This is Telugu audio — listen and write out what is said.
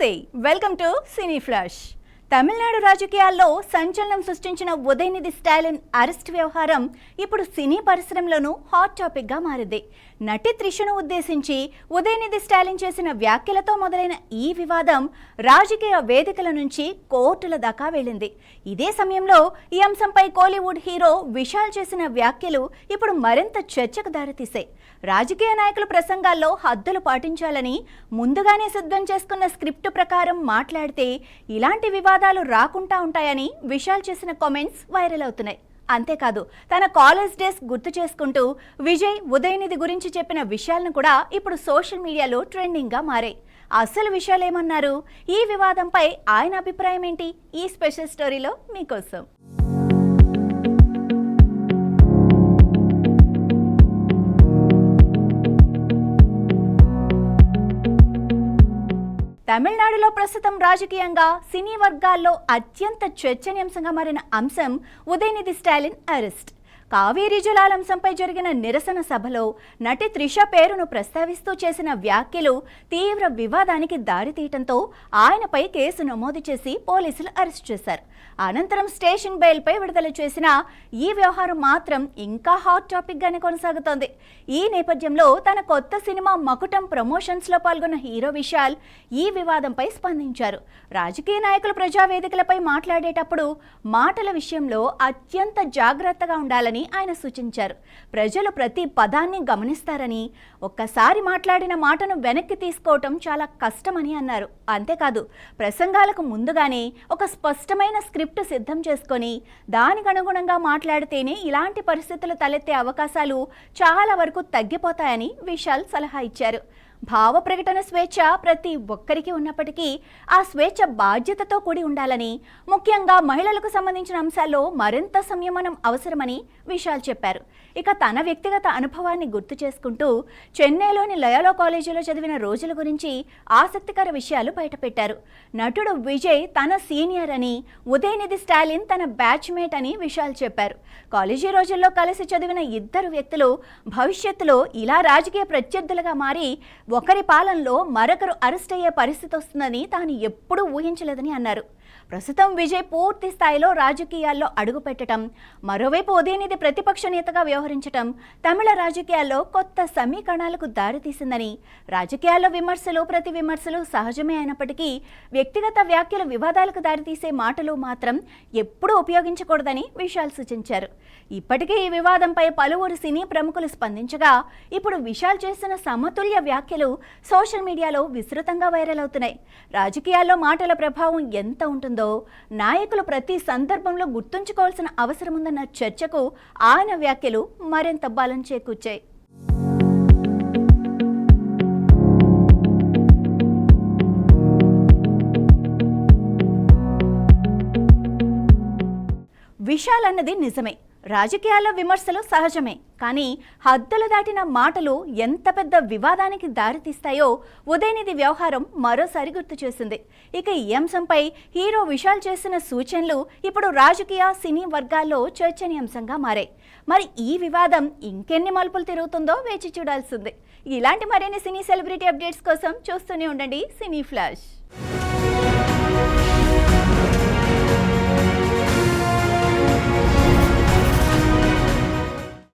నమస్తే welcome to cine flash. Tamil Nadu రాజకీయాల్లో సంచలనం సృష్టించిన ఉదయనిధి స్టాలిన్ అరెస్ట్ వ్యవహారం ఇప్పుడు సినీ పరిశ్రమలోనూ హాట్ టాపిక్ గా మారింది. నటి త్రిషను ఉద్దేశించి ఉదయనిధి స్టాలిన్ చేసిన వ్యాఖ్యలతో మొదలైన ఈ వివాదం రాజకీయ వేదికల నుంచి కోర్టుల దాకా వెళ్ళింది. ఇదే సమయంలో ఈ అంశంపై కోలీవుడ్ హీరో విశాల్ చేసిన వ్యాఖ్యలు ఇప్పుడు మరింత చర్చకు దారితీశాయి. రాజకీయ నాయకుల ప్రసంగాల్లో హద్దులు పాటించాలని ముందుగానే సిద్ధం చేసుకున్న స్క్రిప్ట్ ప్రకారం మాట్లాడితే ఇలాంటి వివాదాలు రాకుండా ఉంటాయని విశాల్ చేసిన కామెంట్స్ వైరల్ అవుతున్నాయి. అంతేకాదు తన కాలేజ్ డేస్ గుర్తు చేసుకుంటూ విజయ్ ఉదయనిధి గురించి చెప్పిన విషయాలను కూడా ఇప్పుడు సోషల్ మీడియాలో ట్రెండింగ్ గా మారాయి. అసలు విషయాలు ఏమన్నారు, ఈ వివాదంపై ఆయన అభిప్రాయం ఏంటి, ఈ స్పెషల్ స్టోరీలో మీకోసం. తమిళనాడులో ప్రస్తుతం రాజకీయంగా సినీ వర్గాల్లో అత్యంత చర్చనీయాంశంగా మారిన అంశం ఉదయనిధి స్టాలిన్ అరెస్ట్. కావేరీ జలాల అంశంపై జరిగిన నిరసన సభలో నటి త్రిష పేరును ప్రస్తావిస్తూ చేసిన వ్యాఖ్యలు తీవ్ర వివాదానికి దారితీయడంతో ఆయనపై కేసు నమోదు చేసి పోలీసులు అరెస్ట్ చేశారు. అనంతరం స్టేషన్ బెయిల్పై విడుదల చేసిన ఈ వ్యవహారం మాత్రం ఇంకా హాట్ టాపిక్ గానే కొనసాగుతోంది. ఈ నేపథ్యంలో తన కొత్త సినిమా మకుటం ప్రమోషన్స్ లో పాల్గొన్న హీరో విశాల్ ఈ వివాదంపై స్పందించారు. రాజకీయ నాయకులు ప్రజావేదికలపై మాట్లాడేటప్పుడు మాటల విషయంలో అత్యంత జాగ్రత్తగా ఉండాలని ఆయన సూచించారు. ప్రజలు ప్రతి పదాన్ని గమనిస్తారని, ఒక్కసారి మాట్లాడిన మాటను వెనక్కి తీసుకోవటం చాలా కష్టమని అన్నారు. అంతేకాదు ప్రసంగాలకు ముందుగానే ఒక స్పష్టమైన స్క్రిప్ట్ సిద్ధం చేసుకొని దానికి అనుగుణంగా మాట్లాడితేనే ఇలాంటి పరిస్థితులు తలెత్తే అవకాశాలు చాలా వరకు తగ్గిపోతాయని విశాల్ సలహా ఇచ్చారు. భావ ప్రకటన స్వేచ్ఛ ప్రతి ఒక్కరికి ఉన్నప్పటికీ ఆ స్వేచ్ఛ బాధ్యతతో కూడి ఉండాలని, ముఖ్యంగా మహిళలకు సంబంధించిన అంశాల్లో మరింత సంయమనం అవసరమని విశాల్ చెప్పారు. ఇక తన వ్యక్తిగత అనుభవాన్ని గుర్తు చేసుకుంటూ చెన్నైలోని లయోలా కాలేజీలో చదివిన రోజుల గురించి ఆసక్తికర విషయాలు బయటపెట్టారు. నటుడు విజయ్ తన సీనియర్ అని, ఉదయనిధి స్టాలిన్ తన బ్యాచ్మేట్ అని విశాల్ చెప్పారు. కాలేజీ రోజుల్లో కలిసి చదివిన ఇద్దరు వ్యక్తులు భవిష్యత్తులో ఇలా రాజకీయ ప్రత్యర్థులుగా మారి ఒకరి పాలనలో మరొకరు అరెస్ట్ అయ్యే పరిస్థితి వస్తుందని తాను ఎప్పుడూ ఊహించలేదని అన్నారు. ప్రస్తుతం విజయ్ పూర్తి స్థాయిలో రాజకీయాల్లో అడుగుపెట్టడం, మరోవైపు ఉదయనిధి ప్రతిపక్ష నేతగా వ్యవహరించడం తమిళ రాజకీయాల్లో కొత్త సమీకరణాలకు దారితీసిందని, రాజకీయాల్లో విమర్శలు ప్రతి విమర్శలు సహజమే అయినప్పటికీ వ్యక్తిగత వ్యాఖ్యలు వివాదాలకు దారితీసే మాటలు మాత్రం ఎప్పుడూ ఉపయోగించకూడదని విశాల్ సూచించారు. ఇప్పటికే ఈ వివాదంపై పలువురు సినీ ప్రముఖులు స్పందించగా ఇప్పుడు విశాల్ చేసిన సమతుల్య వ్యాఖ్యలు సోషల్ మీడియాలో విస్తృతంగా వైరల్ అవుతున్నాయి. రాజకీయాల్లో మాటల ప్రభావం ఎంత ఉంటుందో నాయకులు ప్రతి సందర్భంలో గుర్తుంచుకోవాల్సిన అవసరం ఉందన్న చర్చకు ఆయన వ్యాఖ్యలు మరింత బలం చేకూర్చాయి. విశాల్ అన్నది నిజమే, రాజకీయాల్లో విమర్శలు సహజమే, కానీ హద్దులు దాటిన మాటలు ఎంత పెద్ద వివాదానికి దారితీస్తాయో ఉదయనిధి వ్యవహారం మరోసారి గుర్తు చేసింది. ఇక ఈ అంశంపై హీరో విశాల్ చేసిన సూచనలు ఇప్పుడు రాజకీయ సినీ వర్గాల్లో చర్చనీయాంశంగా మారాయి. మరి ఈ వివాదం ఇంకెన్ని మలుపులు తిరుగుతుందో వేచి చూడాల్సిందే. ఇలాంటి మరిన్ని సినీ సెలబ్రిటీ అప్డేట్స్ కోసం చూస్తూనే ఉండండి సినీ ఫ్లాష్.